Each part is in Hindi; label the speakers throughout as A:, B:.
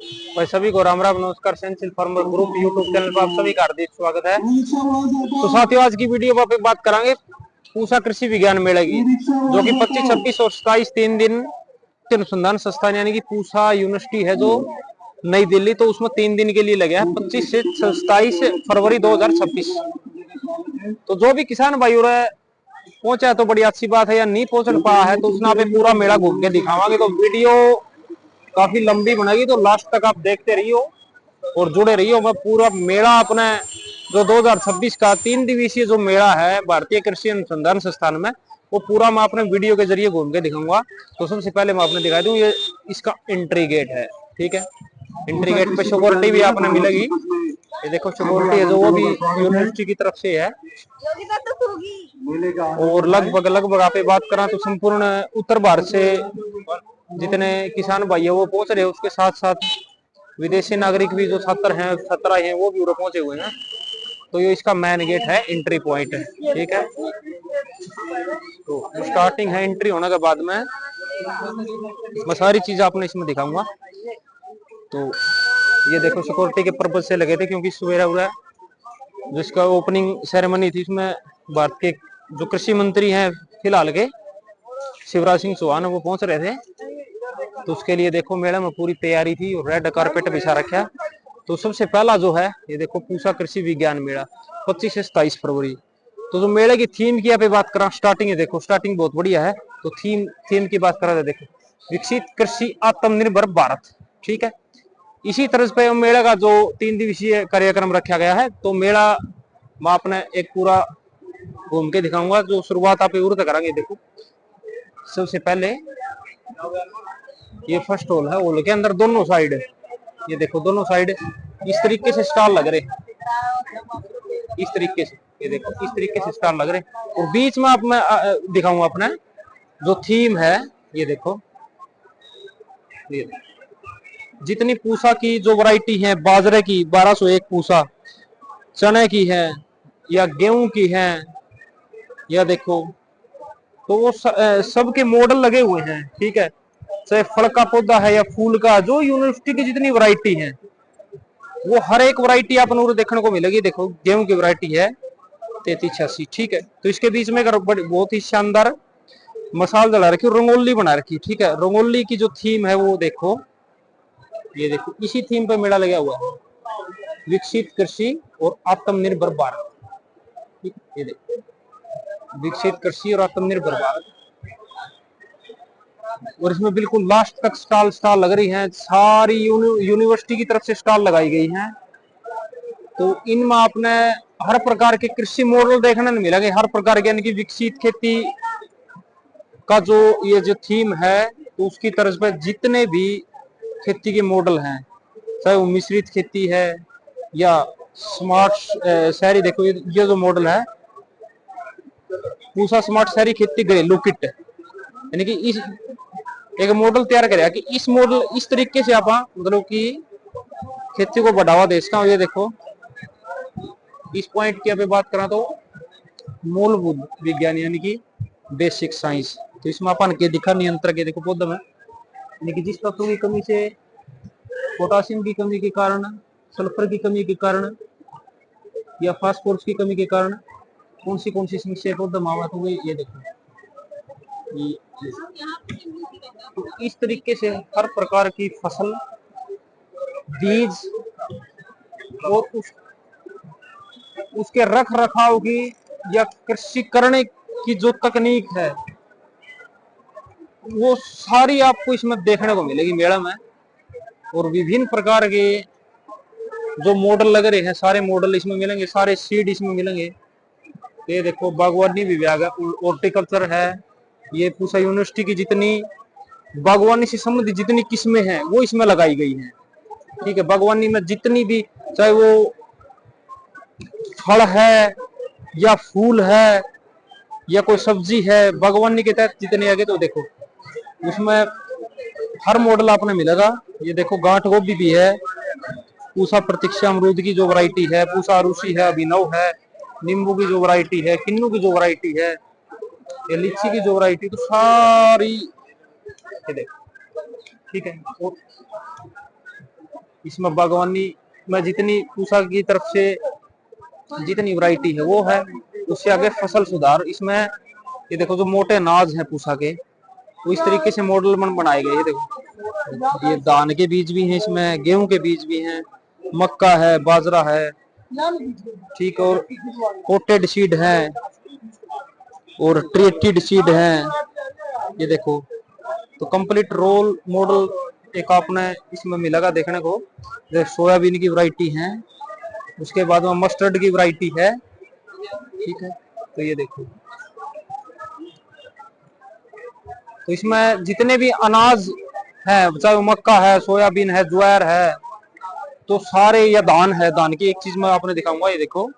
A: भाई सभी को राम राम नमस्कार। सेंसिल फार्मर ग्रुप यूट्यूब चैनल पर आप सभी का हार्दिक स्वागत है। तो साथियों, आज की वीडियो पर बात करेंगे पूसा कृषि विज्ञान मेले की, जो कि 25, 26 और 27 3 दिन अनुसंधान संस्थान यानी कि पूसा यूनिवर्सिटी है जो नई दिल्ली, तो उसमें 3 दिन के लिए लगे हैं 25 से 27 फरवरी 2026। तो जो भी किसान भाई पहुंचा है तो बड़ी अच्छी बात है, या नहीं पहुंच पाया है तो उसने आप पूरा मेला घूम के दिखावांगे। तो वीडियो काफी लंबी बनेगी, तो लास्ट तक आप देखते रहियो और जुड़े रहियो। मैं पूरा मेला अपने जो 2026 का 3 दिवसीय जो मेला है भारतीय कृषि अनुसंधान संस्थान में, वो पूरा मैं अपने वीडियो के जरिए घूम के दिखाऊंगा। तो सबसे पहले मैं आपने दिखा दूं, ये इसका एंट्री गेट है। ठीक है, एंट्री गेट पे सिक्योरिटी भी आपने मिलेगी। ये देखो सिक्योरिटी है जो वो भी यूनिवर्सिटी की तरफ से है। और लगभग आप बात करें तो संपूर्ण उत्तर भारत से जितने किसान भाई है वो पहुंच रहे हैं, उसके साथ साथ विदेशी नागरिक भी जो छात्र हैं वो भी उधर पहुंचे हुए हैं। तो ये इसका मेन गेट है, एंट्री पॉइंट है। ठीक है, तो स्टार्टिंग है, एंट्री होने के बाद में मैं सारी चीज आपने इसमें दिखाऊंगा। तो ये देखो सिक्योरिटी के पर्पज से लगे थे, क्योंकि सवेरा जिसका ओपनिंग सेरेमनी थी उसमें भारत के जो कृषि मंत्री हैं फिलहाल के शिवराज सिंह चौहान वो पहुंच रहे थे। तो उसके लिए देखो मेले में पूरी तैयारी थी और रेड कारपेट बिछा रखा। तो सबसे पहला जो है ये देखो पूसा कृषि विज्ञान मेला 25 से 27 फरवरी। तो जो मेले की थीम की यहाँ बात करा, स्टार्टिंग है देखो, स्टार्टिंग बहुत बढ़िया है। तो थीम की बात करा देखो, विकसित कृषि आत्मनिर्भर भारत। ठीक है, इसी तरह पे मेले का जो 3 दिवसीय कार्यक्रम रखा गया है। तो मेला मैं अपने एक पूरा घूम के दिखाऊंगा। जो शुरुआत आप उर्द करेंगे, देखो सबसे पहले ये फर्स्ट हॉल है। हॉल के अंदर दोनों साइड ये देखो, दोनों साइड इस तरीके से स्टॉल लग रहे, इस तरीके से ये देखो, इस तरीके से स्टॉल लग रहे। और बीच में आप मैं दिखाऊंगा अपना जो थीम है। ये देखो, ये जितनी पूसा की जो वैरायटी है, बाजरे की 1201 पूसा, चने की है या गेहूं की है, या देखो तो वो सबके मॉडल लगे हुए हैं। ठीक है, चाहे फल का पौधा है या फूल का, जो यूनिवर्सिटी की जितनी वैरायटी है वो हर एक वैरायटी आप देखने को मिलेगी। देखो गेहूं की वैरायटी है 3386। ठीक है, तो इसके बीच में बहुत ही शानदार मसाल डला रखी, रंगोली बना रखी। ठीक है, रंगोली की जो थीम है वो देखो, ये देखो इसी थीम पे मेला लगा हुआ है, विकसित कृषि और आत्मनिर्भर भारत। ठीक, ये देखो विकसित कृषि और आत्मनिर्भर भारत। और इसमें बिल्कुल लास्ट तक स्टॉल लग रही हैं, सारी यूनिवर्सिटी की तरफ से स्टॉल लगाई गई हैं। तो इनमें आपने हर प्रकार के कृषि मॉडल देखने को मिलेंगे, हर प्रकार के, यानी कि विकसित खेती का जो ये जो थीम है, तो उसकी तरफ पे जितने भी खेती के मॉडल हैं, चाहे वो मिश्रित खेती है या स्मार्ट शहरी। देखो ये जो मॉडल है पूसा स्मार्ट शहरी खेती घरेलू किट, यानी कि इस एक मॉडल तैयार करेगा कि इस मॉडल इस तरीके से आप मतलब कि खेती को बढ़ावा दे सकता हूँ। ये देखो इस पॉइंट की अभी बात करा तो मूलभूत विज्ञान यानी कि बेसिक साइंस। तो इसमें अपन के दिखा नियंत्रक है, देखो पौधे में यानी कि जिस तत्वों की कमी से, पोटासियम की कमी के कारण, सल्फर की कमी के कारण या फास्फोरस की कमी के कारण कौन सी समस्या पौधा मावा, तो ये देखो तो इस तरीके से हर प्रकार की फसल, बीज और उसके रख रखाव की या कृषि करने की जो तकनीक है वो सारी आपको इसमें देखने को मिलेगी मेला में। और विभिन्न प्रकार के जो मॉडल लग रहे हैं सारे मॉडल इसमें मिलेंगे, सारे सीड इसमें मिलेंगे। ये देखो बागवानी विभाग है, हॉर्टिकल्चर है। ये पूसा यूनिवर्सिटी की जितनी बागवानी से संबंधित जितनी किस्में हैं वो इसमें लगाई गई हैं। ठीक है, बागवानी में जितनी भी, चाहे वो फल है या फूल है या कोई सब्जी है, बागवानी के तहत जितने आगे, तो देखो उसमें हर मॉडल आपने मिलेगा। ये देखो गांठ गोभी भी है, पूसा प्रतीक्षा अमरूद की जो वैरायटी है, पूसा अरूसी है, अभिनव है, नींबू की जो वैरायटी है, किन्नू की जो वैरायटी है, ये लीची की जो वैरायटी, तो सारी ये देखो। ठीक है, इसमें बागवानी में जितनी पूसा की तरफ से जितनी वैरायटी है वो है। उससे आगे फसल सुधार, इसमें ये देखो जो मोटे अनाज है पूसा के, वो इस तरीके से मॉडल बनाए गए। ये देखो, ये धान के बीज भी हैं इसमें, गेहूं के बीज भी हैं, मक्का है, बाजरा है, ठीक, और कोटेड सीड है और ट्रीटेड सीड है। ये देखो, तो कंप्लीट रोल मॉडल एक आपने इसमें मिलेगा देखने को। सोयाबीन की वैरायटी है, उसके बाद में मस्टर्ड की वैरायटी है, ठीक है। तो ये देखो, तो इसमें जितने भी अनाज है, चाहे वो मक्का है, सोयाबीन है, ज्वार है, तो सारे, या धान है, धान की एक चीज मैं आपने दिखाऊंगा। ये देखो,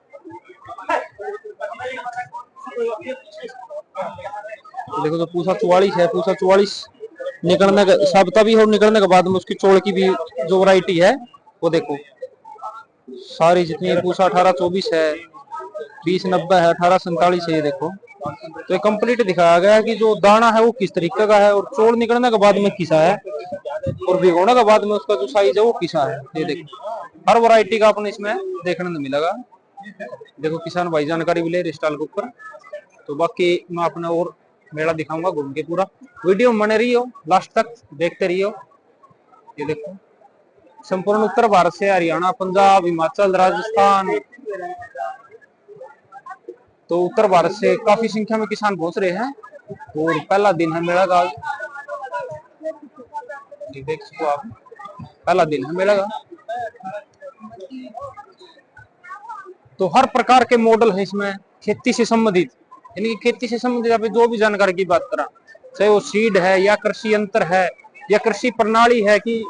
A: देखो तो पूसा 44 है, पूसा 44 निकलने का सब तभी, और निकलने के बाद में उसकी चोल की भी जो वैरायटी है वो देखो, सारी जितनी पूसा 1824 है, 2090 है, 1847 है। ये देखो, तो ये कंप्लीट दिखाया गया है कि जो दाना है वो किस तरीके का है, और चोल निकलने के बाद में किसा है, और भिगोने के बाद में उसका जो साइज है वो किसा है। ये देखो, हर वैरायटी का अपने इसमें देखने को मिलेगा। देखो, किसान भाई जानकारी भी ले रहे स्टॉल के ऊपर। तो बाकी मैं अपने और मेला दिखाऊंगा घूम के पूरा। वीडियो में बने रहियो, लास्ट तक देखते रहियो। ये देखो, संपूर्ण उत्तर भारत से हरियाणा, पंजाब, हिमाचल, राजस्थान, तो उत्तर भारत से काफी संख्या में किसान पहुंच रहे हैं। और पहला दिन है मेला का, देख सकते हो आप, पहला दिन है मेला का। तो हर प्रकार के मॉडल है इसमें खेती से संबंधित, यानी कि खेती से संबंधित आप जो भी जानकारी की बात करा, चाहे वो सीड है या कृषि यंत्र है या कृषि प्रणाली है, कि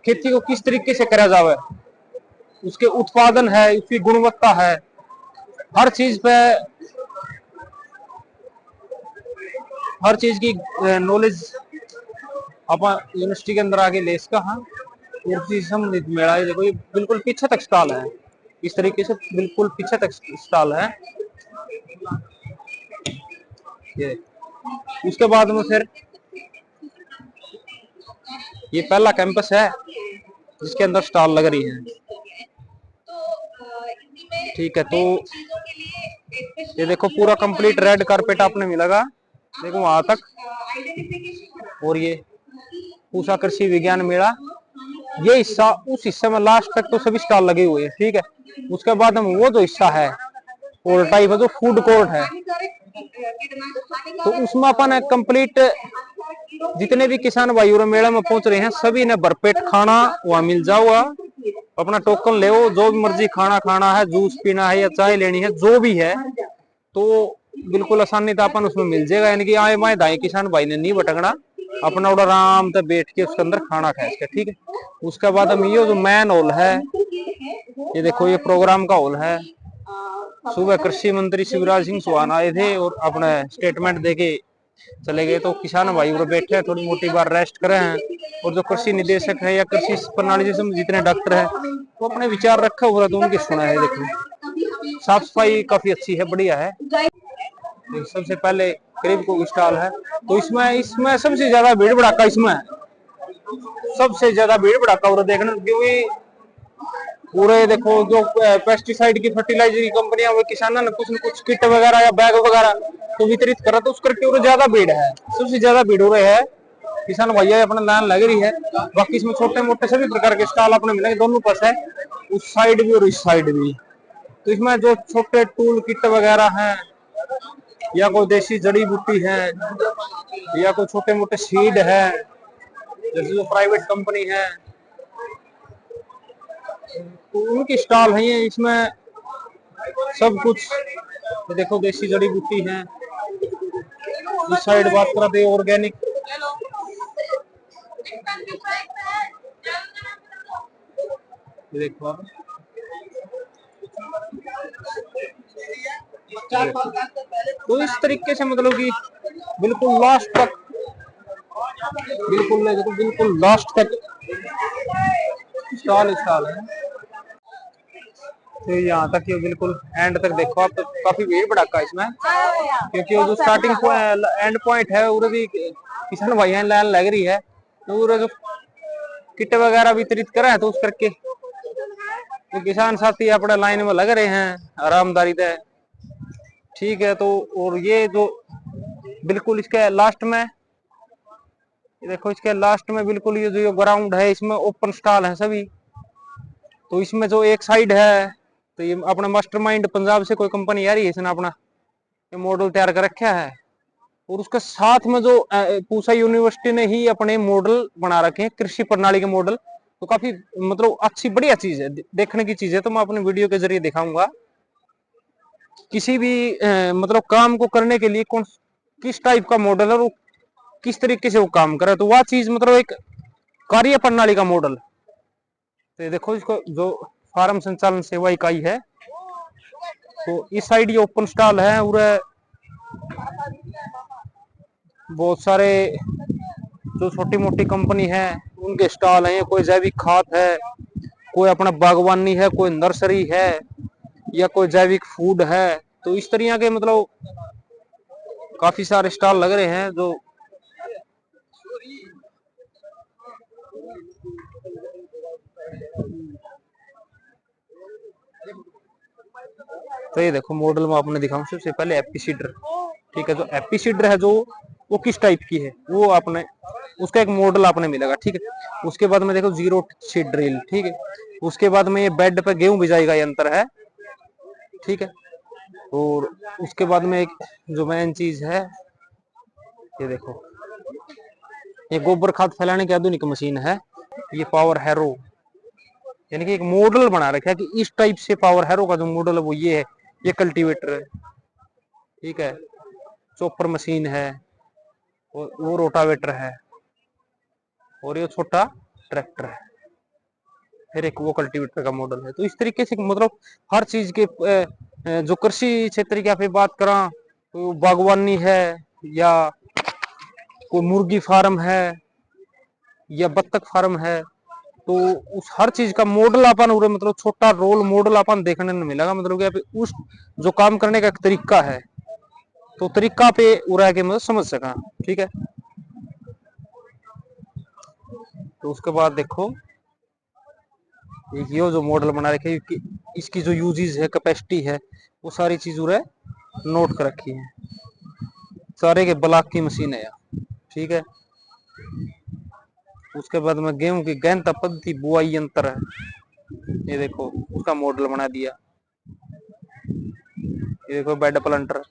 A: खेती को किस तरीके से करा जावे, उसके उत्पादन है, उसकी गुणवत्ता है, हर चीज पे, हर चीज की नॉलेज अपन यूनिवर्सिटी के अंदर आगे ले इसका। हाँ, और चीज संबंधित मेला। ये देखो, ये बिल्कुल पीछे तक स्टॉल है, इस तरीके से बिल्कुल पीछे तक स्टॉल है। ये उसके बाद में फिर ये पहला कैंपस है जिसके अंदर स्टॉल लग रही है, ठीक है। तो ये देखो, पूरा कंप्लीट रेड कारपेट आपने मिलेगा, देखो वहां तक। और ये पूसा कृषि विज्ञान मेला, ये हिस्सा, उस हिस्से में लास्ट तक तो सभी स्टॉल लगे हुए हैं, ठीक है। उसके बाद हम वो जो हिस्सा है और टाइप है जो फूड कोर्ट है, तो उसमें अपन कंप्लीट जितने भी किसान भाई और मेला में पहुंच रहे हैं सभी ने भरपेट खाना वहां मिल जाओगा। अपना टोकन ले, जो भी मर्जी खाना खाना है, जूस पीना है या चाय लेनी है, जो भी है, तो बिल्कुल आसानी से अपन उसमें मिल जाएगा। यानी कि आए माए दाएं किसान भाई ने नहीं भटकना, अपना उड़ा आराम से बैठ के उसके अंदर खाना खाए इसका, ठीक है। उसके बाद हम ये जो मैन हॉल है, ये देखो, ये प्रोग्राम का हॉल है। सुबह कृषि मंत्री शिवराज सिंह चौहान आए थे और अपने स्टेटमेंट देके चले गए, तो किसान भाई वो बैठे हैं, थोड़ी मोटी बार रेस्ट करे हैं। और जो कृषि निदेशक है या कृषि प्रणाली से जितने डॉक्टर है वो अपने विचार रखे हुए, तो उनकी सुना है। देखो, साफ सफाई काफी अच्छी है, बढ़िया है। तो सबसे पहले करीब को स्टॉल है, तो इसमें सबसे ज्यादा भीड़ भड़ाका, इसमें सबसे ज्यादा भीड़ भड़ाका और देखने, क्योंकि पूरे देखो जो पेस्टिसाइड की, फर्टिलाइजर की कंपनियां, वो किसानों ने कुछ न कुछ किट वगैरह या बैग वगैरह तो वितरित करा, तो उस करके और ज्यादा भीड़ है, सबसे ज्यादा भीड़ हो रही है। किसान भैया अपना लाइन लग रही है। बाकी इसमें छोटे मोटे सभी प्रकार के स्टॉल अपने मिलेंगे, दोनों पास है, उस साइड भी और इस साइड भी। तो इसमें जो छोटे टूल किट वगैरह हैं, या कोई देसी जड़ी बूटी है, या कोई छोटे मोटे सीड है, जैसे जो प्राइवेट कंपनी है, तो उनकी स्टॉल है। इसमें सब कुछ देखो, देसी जड़ी बूटी है। इस साइड बात करते हैं ऑर्गेनिक, देखो आप, तो इस तरीके से मतलब कि बिल्कुल लास्ट तक, बिल्कुल लास्ट तक स्टॉल है। तो यहाँ तक ये बिल्कुल एंड तक देखो आप, तो काफी भीड़ भड़ाका इसमें, क्योंकि वो जो स्टार्टिंग एंड पॉइंट है उधर भी किसान भाई लाइन लग रही है। पूरा जो किट वगैरह वितरित करा है, तो उस करके तो किसान साथी अपने लाइन में लग रहे हैं आरामदारी से। ठीक है, तो और ये जो बिल्कुल इसके लास्ट में देखो, इसके लास्ट में बिल्कुल ये जो ग्राउंड है, इसमें ओपन स्टॉल है सभी। तो इसमें जो एक साइड है, तो ये अपना मास्टरमाइंड पंजाब से कोई कंपनी आ रही है, इसने अपना ये मॉडल तैयार कर रखा है। और उसके साथ में जो पूसा यूनिवर्सिटी ने ही अपने मॉडल बना रखे हैं, कृषि प्रणाली के मॉडल। तो काफी मतलब अच्छी बढ़िया चीज है, देखने की चीज है। तो मैं अपने वीडियो के जरिए दिखाऊंगा किसी भी मतलब काम को करने के लिए कौन किस टाइप का मॉडल है और किस तरीके से वो काम करे, तो वह चीज मतलब एक कार्य प्रणाली का मॉडल। तो देखो, इसको जो फार्म संचालन सेवा इकाई है, तो इस साइड ये ओपन स्टॉल है और बहुत सारे जो छोटी मोटी कंपनी है उनके स्टॉल हैं। कोई जैविक खाद है, कोई अपना बागवानी है, कोई नर्सरी है, या कोई जैविक फूड है। तो इस तरह के मतलब काफी सारे स्टॉल लग रहे हैं जो तो ये देखो मॉडल में आपने दिखाऊं सबसे पहले एपीसीडर। ठीक है, जो एपीसीडर है जो वो किस टाइप की है वो आपने उसका एक मॉडल आपने मिलेगा। ठीक है, उसके बाद में देखो जीरो सीड ड्रिल। ठीक है, उसके बाद में ये बेड पे गेहूं बिजाई यंत्र है। ठीक है, और उसके बाद में एक जो मेन चीज है, ये देखो, ये गोबर खाद फैलाने की आधुनिक मशीन है। ये पावर हैरो, यानी कि एक मॉडल बना रखा है कि इस टाइप से पावर हैरो का जो मॉडल है वो ये है। ये कल्टीवेटर है, ठीक है, चॉपर मशीन है, और वो रोटावेटर है, और ये छोटा ट्रैक्टर है, फिर एक वो कल्टीवेटर का मॉडल है। तो इस तरीके से मतलब हर चीज के जो कृषि क्षेत्र की आप बात करा, तो बागवानी है, या कोई मुर्गी फार्म है, या बत्तख फार्म है, तो उस हर चीज का मॉडल अपन उरे मतलब छोटा रोल मॉडल अपन देखने में मिलेगा। मतलब कि उस जो काम करने का एक तरीका है, तो तरीका पे उरा के मतलब समझ सका। ठीक है, तो उसके बाद देखो ये जो मॉडल बना रखे, इसकी जो यूजेस है, कैपेसिटी है, वो सारी चीज उरे नोट कर रखी है। सारे के ब्लॉक की मशीन है यार। ठीक है, उसके बाद में गेहूं की गेंद पद्धति बुआई यंत्र है। ये देखो उसका मॉडल बना दिया। ये देखो बेड प्लांटर,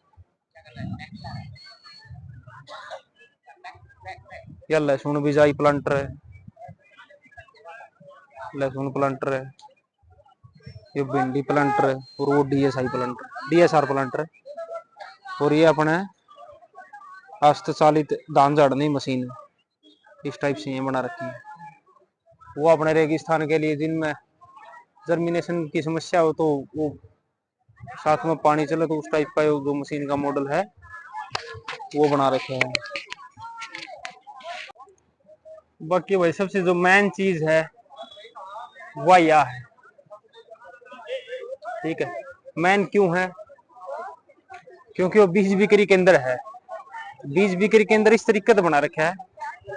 A: या लहसुन बिजाई प्लांटर है, लहसुन प्लांटर है, ये भिंडी प्लांटर है, और वो डीएसआई प्लांटर डीएसआर प्लांटर है। और ये अपने हस्तचालित धान झाड़ने मशीन है। इस टाइप से ये बना रखी है। वो अपने रेगिस्तान के लिए जिनमें जर्मिनेशन की समस्या हो, तो वो साथ में पानी चले, तो उस टाइप का जो मशीन का मॉडल है वो बना रखे हैं। बाकी भाई सबसे जो मेन चीज है वह यह है। ठीक है, मेन क्यों है? क्योंकि वो बीज बिक्री केंद्र है। बीज बिक्री केंद्र इस तरीके से बना रखा है,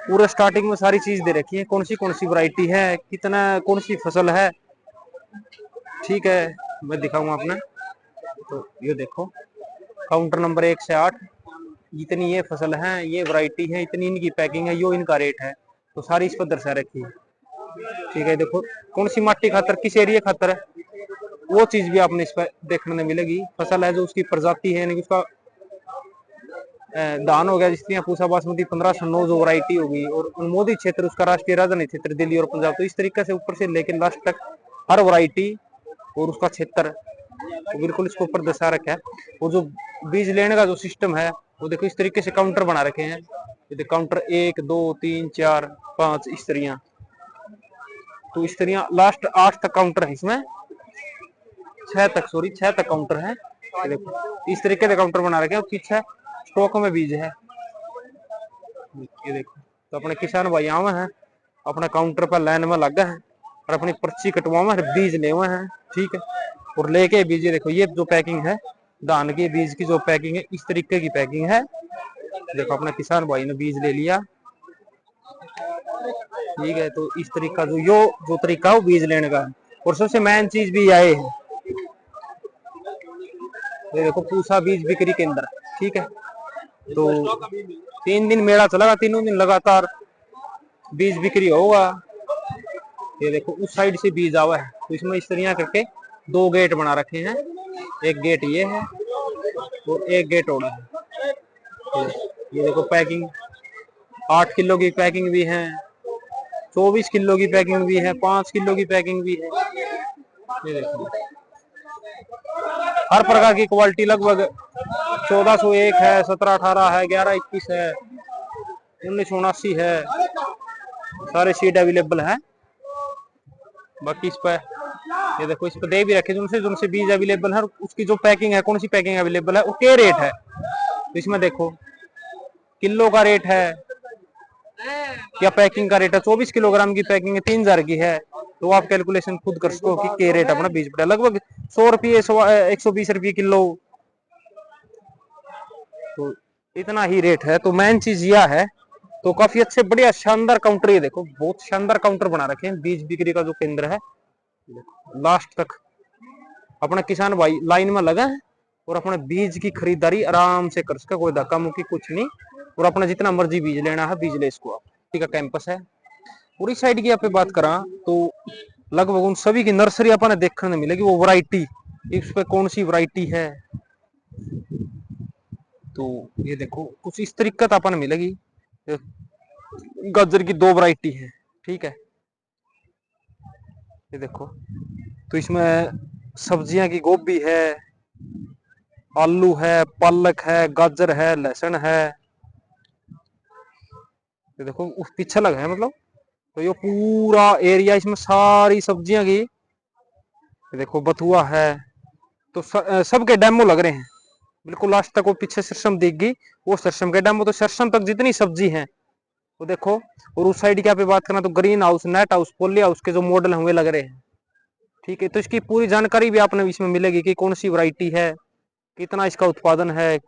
A: पूरा स्टार्टिंग में सारी चीज दे रखी है, कौन सी वैरायटी है, कितना कौन सी फसल है। ठीक है, मैं दिखाऊंगा अपने। तो ये देखो काउंटर नंबर 1 से 8, इतनी ये फसल है, ये वैरायटी है, इतनी इनकी पैकिंग है, यो इनका रेट है। तो सारी इस पर दर्शा रखी है। ठीक है, देखो कौन सी माटी खातर, किस एरिया खातर है, वो चीज भी आपने इस पर देखने में मिलेगी। फसल है जो उसकी प्रजाति है, यानी कि उसका धान हो गया, जिसकी पूसा बासमती 1509 जो वैरायटी होगी, और अनुमोदित क्षेत्र उसका राष्ट्रीय राजधानी क्षेत्र दिल्ली और पंजाब। तो इस तरीके से ऊपर से लेकर लास्ट तक हर वैरायटी और उसका क्षेत्र तो बिल्कुल इसके ऊपर दर्शा रखा है। और जो बीज लेने का जो सिस्टम है वो देखो इस तरीके से काउंटर बना रखे हैं। काउंटर 1 2 3 4 5 इस तरह, तो इस तरह लास्ट 8 तक काउंटर है, इसमें 6 तक, सॉरी 6 तक काउंटर है। देखो इस तरीके से काउंटर बना रखे हैं, और पीछे स्टॉक में बीज है। ये देखो, तो अपने किसान भाई आवे हैं, अपने काउंटर पर लाइन में लगा है, और अपनी पर्ची कटवावे हैं, बीज लेवे हैं। ठीक है, और लेके बीज, देखो ये जो पैकिंग है धान के बीज की जो पैकिंग है, इस तरीके की पैकिंग है। देखो अपने किसान भाई ने बीज ले लिया, ठीक है, तो इस तरीका जो तरीका है वो बीज लेने का है। और सबसे मेन चीज भी आए है, ये देखो पूसा बीज बिक्री केंद्र। ठीक है, तो 3 दिन मेला चलेगा, तीनों दिन लगातार बीज बिक्री होगा। ये देखो उस साइड से बीज आवा है, तो इसमें इस तरह करके 2 गेट बना रखे हैं। एक गेट ये है और एक गेट और है। ये देखो पैकिंग 8 किलो की पैकिंग भी है, 24 किलो की पैकिंग भी है, 5 किलो की पैकिंग भी है। ये देखो हर प्रकार की क्वालिटी लगभग 1401 है, 1718 है, 1121 है, 1979 है, सारे सीट अवेलेबल है। बाकी इस पर ये देखो, इस पर दे भी रखे जिनसे बीज अवेलेबल है, उसकी जो पैकिंग है, कौन सी पैकिंग अवेलेबल है, वो क्या रेट है। तो इसमें देखो किलो का रेट है या पैकिंग का रेट है। 24 किलोग्राम की पैकिंग है, 3000 की है, तो आप कैलकुलेशन खुद कर सको कि क्या रेट अपना बीज पड़ा, लगभग 100 रुपये 120 रुपये किलो, तो इतना ही रेट है। तो मेन चीज यह है, तो काफी अच्छे बढ़िया शानदार काउंटर, ये देखो बहुत शानदार काउंटर बना रखे हैं। बीज बिक्री का जो केंद्र है, लास्ट तक अपना किसान भाई लाइन में लगा है और अपने बीज की खरीदारी आराम से कर सके, कोई धक्का मुक्की कुछ नहीं, और अपना जितना मर्जी बीज लेना है बीज ले इसको आप। का कैंपस है। पूरी साइड की आप बात करा तो लगभग उन सभी की नर्सरी अपन देखने मिलेगी, वो वैरायटी इस पे कौन सी वैरायटी है। तो ये देखो कुछ इस तरीके का अपन मिलेगी। गाजर की 2 वैरायटी है। ठीक है, ये देखो, तो इसमें सब्जियां की गोभी है, आलू है, पालक है, गाजर है, लहसुन है। ये देखो उस पीछे लगा है, मतलब तो ये पूरा एरिया इसमें सारी सब्जियां की। ये देखो बथुआ है, तो सबके डेमो लग रहे हैं। बिल्कुल लास्ट तक वो पीछे सरसम दिखेगी, वो सरसम के डेमो, तो सरसम तक जितनी सब्जी है वो देखो। और उस साइड की आप बात करना तो green house, net house, poly house के जो मॉडल हुए लग रहे हैं। ठीक है, तो इसकी पूरी जानकारी भी आपने इसमें मिलेगी कि कौन सी वैरायटी है, कितना इसका उत्पादन है,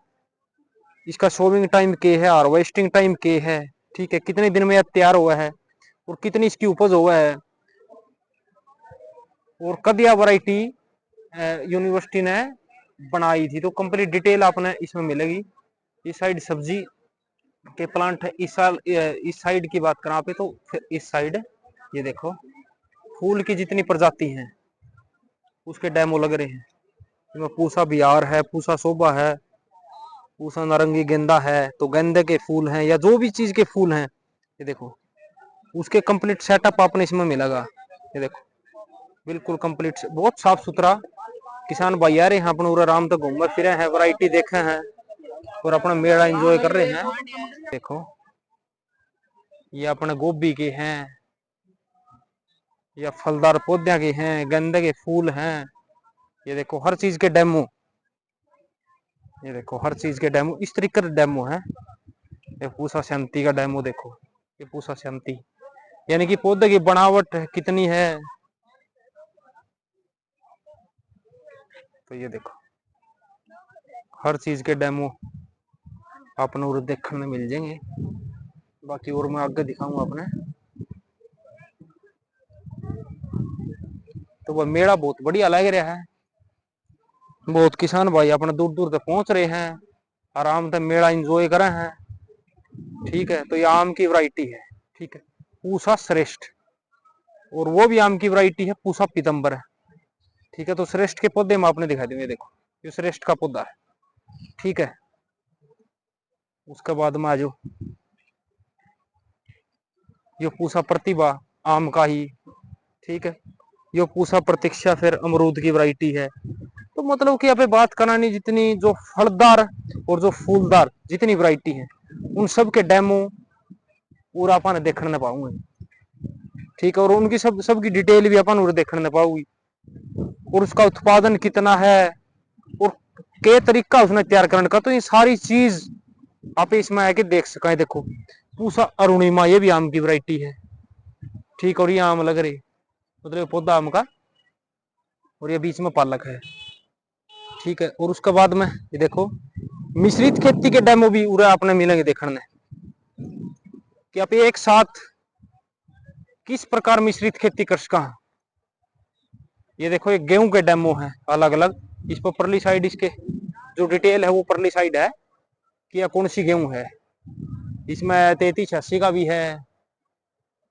A: इसका सोविंग टाइम क्या है, हार्वेस्टिंग टाइम क्या है। ठीक है, कितने दिन में यह तैयार हुआ है और कितनी इसकी उपज हुआ है, और कद यह वैरायटी यूनिवर्सिटी ने बनाई थी। तो कंप्लीट डिटेल आपने इसमें मिलेगी। इस साइड सब्जी के प्लांट है, इस साइड की बात करा पे तो फिर इस साइड ये देखो फूल की जितनी प्रजाति हैं उसके डेमो लग रहे हैं। इसमें पूसा बिहार है, पूसा शोभा है, पूसा नारंगी गेंदा है, तो गेंदे के फूल हैं या जो भी चीज के फूल हैं, ये देखो उसके कंप्लीट सेटअप आपने इसमें मिलेगा। ये देखो बिल्कुल कंप्लीट, बहुत साफ सुथरा। किसान भाई आ रहे हैं अपने आराम तक घूमे फिरे हैं, वैरायटी देखे हैं और अपना मेला एंजॉय कर रहे हैं। देखो ये अपने गोभी के हैं या फलदार पौधे के हैं, गेंदे के फूल हैं। ये देखो हर चीज के डेमो, ये देखो हर चीज के डेमो इस तरीके का डेमो है। ये पूसा शांति का डेमो देखो, ये पूसा शांति यानी कि पौधे की बनावट कितनी है। तो ये देखो हर चीज के डेमो आपने और देखने मिल जाएंगे। बाकी और मैं आगे दिखाऊंगा अपने। तो वह मेला बहुत बढ़िया लग रहा है, बहुत किसान भाई अपने दूर दूर तक पहुंच रहे हैं, आराम से मेला एंजॉय कर रहे हैं। ठीक है, तो ये आम की वैरायटी है। ठीक है, पूसा श्रेष्ठ, और वो भी आम की वैरायटी है, पूसा पीतम्बर है। ठीक है, तो श्रेष्ठ के पौधे में आपने दिखा देंगे, देखो ये श्रेष्ठ का पौधा है। ठीक है, उसके बाद में आजो ये पूसा प्रतिभा आम का ही। ठीक है, ये पूसा प्रतीक्षा फिर अमरूद की वैरायटी है। तो मतलब कि यहाँ पे बात करानी जितनी जो फलदार और जो फूलदार जितनी वैरायटी है उन सब के डेमो पूरा अपन देखने न पाऊंगे। ठीक है, और उनकी सबकी डिटेल भी अपन देखने न पाऊंगी, और उसका उत्पादन कितना है और के तरीका उसने तैयार करने का, तो ये सारी चीज आप इसमें आके देख सकें। देखो पूसा अरुणिमा, ये भी आम की वैरायटी है। ठीक, और ये आम लग रही, मतलब पौधा आम का, और ये बीच में पालक है। ठीक है, और उसके बाद में ये देखो मिश्रित खेती के डेमो भी पूरा आपने मिलेंगे देखने में, कि आप एक साथ किस प्रकार मिश्रित खेती कर सका। ये देखो ये गेहूं के डेमो है अलग अलग। इस पर परली साइड इसके जो डिटेल है वो परली साइड है कि यह कौन सी गेहूं है। इसमें 3386 का भी है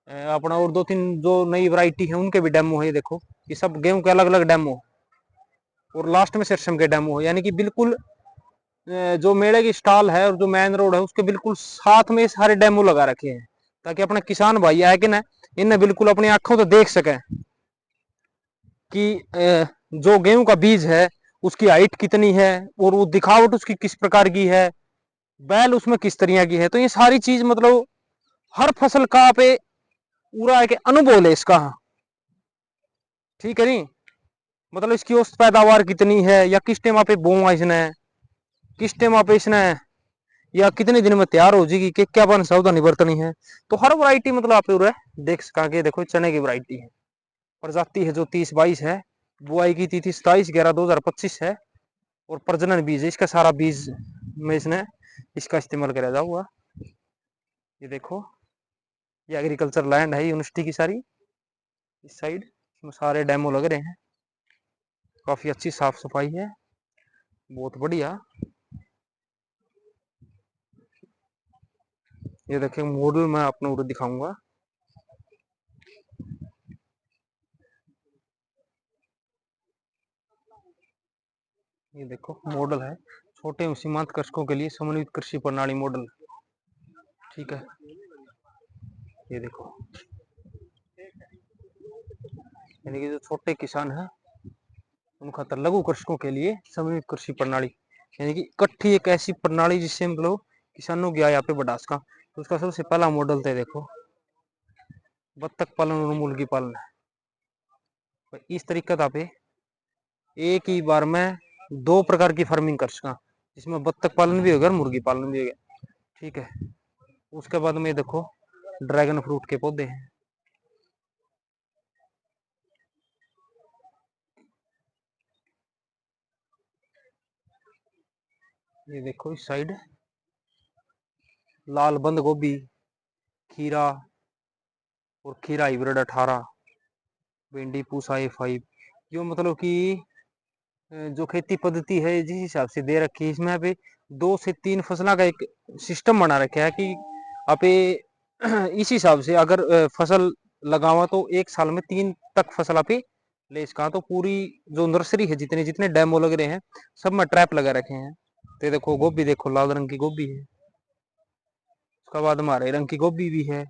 A: अपना, और 2-3 जो नई वैरायटी है उनके भी डेमो है। ये देखो ये सब गेहूं के अलग अलग डेमो, और लास्ट में सरसों के डेमो है। यानी कि बिल्कुल जो मेले की स्टॉल है और जो मेन रोड है उसके बिल्कुल साथ में सारे डेमो लगा रखे हैं, ताकि अपने किसान भाई है कि ना इन्हें बिल्कुल अपनी आंखों तो देख सके कि जो गेहूं का बीज है उसकी हाइट कितनी है और वो दिखावट उसकी किस प्रकार की है, बैल उसमें किस तरह की है। तो ये सारी चीज मतलब हर फसल का पे पूरा एक अनुभव है इसका। ठीक है नहीं, मतलब इसकी औसत पैदावार कितनी है, या किस टाइम पे बोआ इसने, किस टाइम पे इसने, या कितने दिन में तैयार हो जाएगी, कि क्या सावधानी बरतनी है। तो हर वैरायटी मतलब आप पूरा देख सका। के देखो चने की वैरायटी है, प्रजाति है जो 3022 है, बुआई की तिथि 27/11/2025 है, और प्रजनन बीज है इसका सारा बीज में इसने इसका इस्तेमाल करा हुआ। ये देखो ये एग्रीकल्चर लैंड है यूनिवर्सिटी की सारी, इस साइड इसमें सारे डेमो लग रहे हैं। काफी अच्छी साफ सफाई है, बहुत बढ़िया। ये देखिए मॉडल मैं आपने उधर दिखाऊंगा। ये देखो मॉडल है छोटे एवं सीमांत कृषकों के लिए समन्वित कृषि प्रणाली मॉडल। ठीक है, ये देखो यानी कि जो छोटे किसान हैं उन खातर लघु कृषकों के लिए समन्वित कृषि प्रणाली, यानी कि इकट्ठी एक ऐसी प्रणाली जिससे मतलब किसानों की आय यहाँ पे बढ़ा सका। तो उसका सबसे पहला मॉडल थे देखो बत्तख पालन और मुर्गी पालन है। तो इस तरीके का पे एक ही बार में 2 प्रकार की फार्मिंग कर सका, जिसमें बत्तख पालन भी होगा और मुर्गी पालन भी होगा। ठीक है, उसके बाद में देखो ड्रैगन फ्रूट के पौधे हैं। ये देखो इस साइड लाल बंद गोभी, खीरा और खीरा हाइब्रिड 18, भिंडी पूसा A5। जो मतलब कि जो खेती पद्धति है जिस हिसाब से दे रखी है इसमें पे 2 से 3 फसलों का एक सिस्टम बना रखा है कि आप इस हिसाब से अगर फसल लगावा तो एक साल में 3 तक फसल आप ले इसका। तो पूरी जो नर्सरी है जितने जितने डेमो लग रहे हैं सब में ट्रैप लगा रखे हैं। तो देखो गोभी देखो लाल रंग की गोभी है, उसके बाद हमारे रंग की गोभी भी है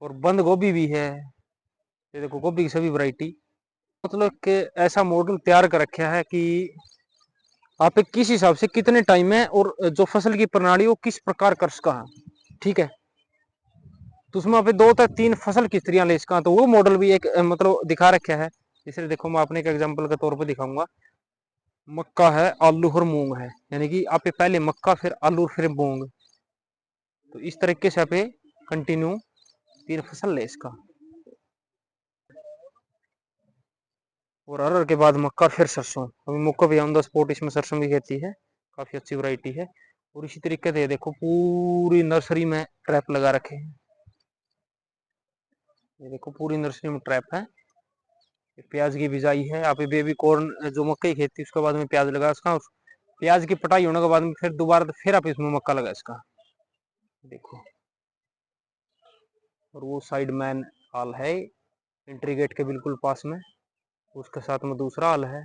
A: और बंद गोभी भी है। ये देखो गोभी की सभी वैरायटी, मतलब कि ऐसा मॉडल तैयार कर रखा है कि आप किस हिसाब से कितने टाइम में और जो फसल की प्रणाली वो किस प्रकार कर सका है। ठीक है, तो उसमें आप 2 तक 3 फसल किस तरह ले सका, तो वो मॉडल भी एक मतलब दिखा रखा है। इसलिए देखो मैं आपने एक एग्जांपल के तौर पर दिखाऊंगा। मक्का है, आलू और मूंग है, यानी कि आप पहले मक्का फिर आलू फिर मूंग, तो इस तरीके से आप कंटिन्यू 3 फसल ले इसका। और अरहर के बाद मक्का फिर सरसों। अभी मक्का भी ऑन द स्पॉट इसमें सरसों की खेती है, काफी अच्छी वैरायटी है। और इसी तरीके से देखो पूरी नर्सरी में ट्रैप लगा रखे हैं। ये देखो पूरी नर्सरी में ट्रैप है। प्याज की बिजाई है, आप बेबी कॉर्न जो मक्का की खेती उसके बाद में प्याज लगा इसका। प्याज की पटाई होने के बाद में फिर दोबारा फिर आप इसमें मक्का लगा इसका। देखो और वो साइड मैन हाल है एंट्री गेट के बिल्कुल पास में, उसके साथ में दूसरा हाल है,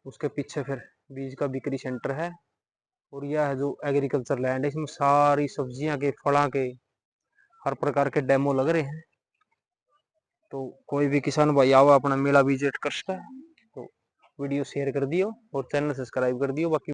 A: उसके पीछे फिर बीज का बिक्री सेंटर है। और यह है जो एग्रीकल्चर लैंड है, इसमें सारी सब्जियां के फलों के हर प्रकार के डेमो लग रहे हैं। तो कोई भी किसान भाई आओ अपना मेला विजिट कर सकता है। तो वीडियो शेयर कर दियो और चैनल सब्सक्राइब कर दियो। बाकी